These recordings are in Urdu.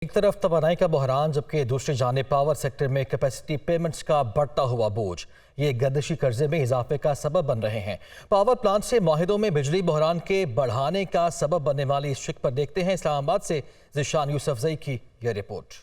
ایک طرف توانائی کا بحران جبکہ دوسری جانب پاور سیکٹر میں کیپیسٹی پیمنٹس کا بڑھتا ہوا بوجھ یہ گردشی قرضے میں اضافے کا سبب بن رہے ہیں۔ پاور پلانٹ سے معاہدوں میں بجلی بحران کے بڑھانے کا سبب بننے والی اس شق پر دیکھتے ہیں اسلام آباد سے ذیشان یوسفزئی کی یہ رپورٹ۔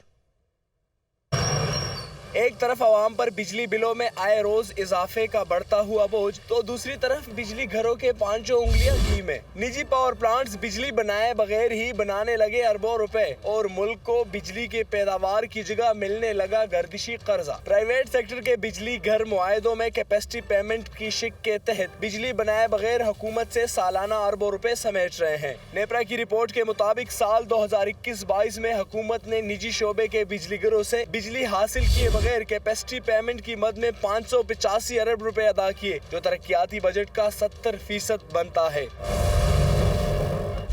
ایک طرف عوام پر بجلی بلوں میں آئے روز اضافے کا بڑھتا ہوا بوجھ تو دوسری طرف بجلی گھروں کے پانچوں انگلیاں گھی میں۔ نجی پاور پلانٹس بجلی بنائے بغیر ہی بنانے لگے اربوں روپے اور ملک کو بجلی کے پیداوار کی جگہ ملنے لگا گردشی قرضہ۔ پرائیویٹ سیکٹر کے بجلی گھر معاہدوں میں کیپیسٹی پیمنٹ کی شق کے تحت بجلی بنائے بغیر حکومت سے سالانہ اربوں روپے سمیٹ رہے ہیں۔ نیپرا کی رپورٹ کے مطابق سال 2021-22 میں حکومت نے نجی شعبے کے بجلی گھروں سے بجلی حاصل کیے بغیر کیپیسٹی پیمنٹ کی مد میں 585 ارب روپے ادا کیے جو ترقیاتی بجٹ کا 70% بنتا ہے۔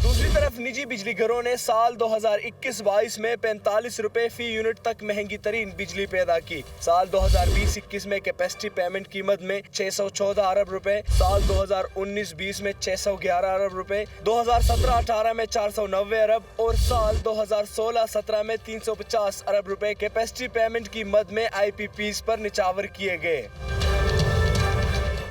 دوسری طرف نجی بجلی گھروں نے سال 2021-22 میں 45 روپے فی یونٹ تک مہنگی ترین بجلی پیدا کی۔ سال 2020-21 میں کیپیسٹی پیمنٹ کی مد میں 614 ارب روپے، سال 2019-20 میں 611 ارب روپے، 2017-18 میں 490 ارب اور سال 2016-17 میں 350 ارب روپے کیپیسٹی پیمنٹ کی مد میں آئی پی پیز پر نچاور کیے گئے۔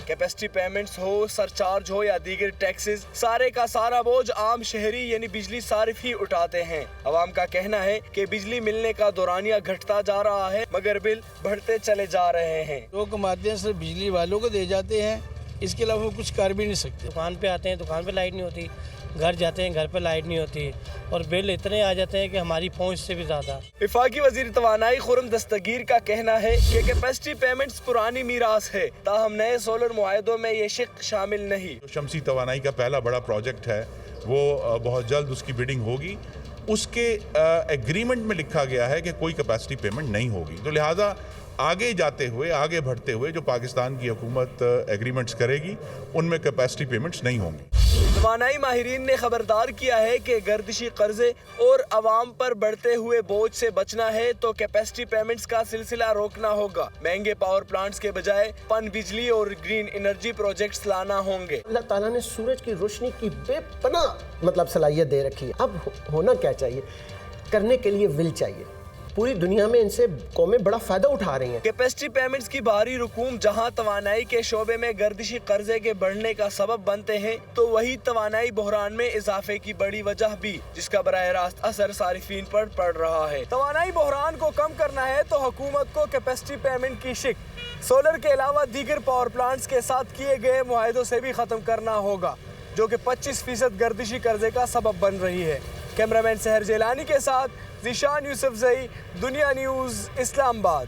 کیپیسٹی پیمنٹس ہو، سرچارج ہو یا دیگر ٹیکسز، سارے کا سارا بوجھ عام شہری یعنی بجلی صارف ہی اٹھاتے ہیں۔ عوام کا کہنا ہے کہ بجلی ملنے کا دورانیہ گھٹتا جا رہا ہے مگر بل بڑھتے چلے جا رہے ہیں۔ جو کماتے ہیں صرف بجلی والوں کو دے جاتے ہیں، اس کے علاوہ وہ کچھ کر بھی نہیں سکتے۔ دکان پہ آتے ہیں، دکان پہ لائٹ نہیں ہوتی، گھر جاتے ہیں، گھر پہ لائٹ نہیں ہوتی اور بل اتنے آ جاتے ہیں کہ ہماری پہنچ سے بھی زیادہ۔ وفاقی وزیر توانائی خرم دستگیر کا کہنا ہے کہ کیپیسٹی پیمنٹس پرانی میراث ہے، تاہم نئے سولر معاہدوں میں یہ شق شامل نہیں۔ شمسی توانائی کا پہلا بڑا پروجیکٹ ہے، وہ بہت جلد اس کی بیڈنگ ہوگی۔ اس کے ایگریمنٹ میں لکھا گیا ہے کہ کوئی کیپیسٹی پیمنٹ نہیں ہوگی، تو لہٰذا آگے جاتے ہوئے، آگے بڑھتے ہوئے جو پاکستان کی حکومت ایگریمنٹس کرے گی ان میں کیپیسٹی پیمنٹس نہیں ہوں گی۔ توانائی ماہرین نے خبردار کیا ہے کہ گردشی قرضے اور عوام پر بڑھتے ہوئے بوجھ سے بچنا ہے تو کیپیسٹی پیمنٹس کا سلسلہ روکنا ہوگا۔ مہنگے پاور پلانٹس کے بجائے پن بجلی اور گرین انرجی پروجیکٹس لانا ہوں گے۔ اللہ تعالیٰ نے سورج کی روشنی کی بے پناہ صلاحیت دے رکھی ہے۔ اب ہونا کیا چاہیے؟ کرنے کے لیے ول چاہیے۔ پوری دنیا میں ان سے قومیں بڑا فائدہ اٹھا رہی ہیں۔ کیپیسٹی پیمنٹس کی بھاری رقوم جہاں توانائی کے شعبے میں گردشی قرضے کے بڑھنے کا سبب بنتے ہیں تو وہی توانائی بحران میں اضافے کی بڑی وجہ بھی، جس کا براہ راست اثر صارفین پر پڑ رہا ہے۔ توانائی بحران کو کم کرنا ہے تو حکومت کو کیپیسٹی پیمنٹ کی شق سولر کے علاوہ دیگر پاور پلانٹس کے ساتھ کیے گئے معاہدوں سے بھی ختم کرنا ہوگا، جو کہ 25% گردشی قرضے کا سبب بن رہی ہے۔ کیمرامین سحر جیلانی کے ساتھ ذیشان یوسفزئی، دنیا نیوز، اسلام آباد۔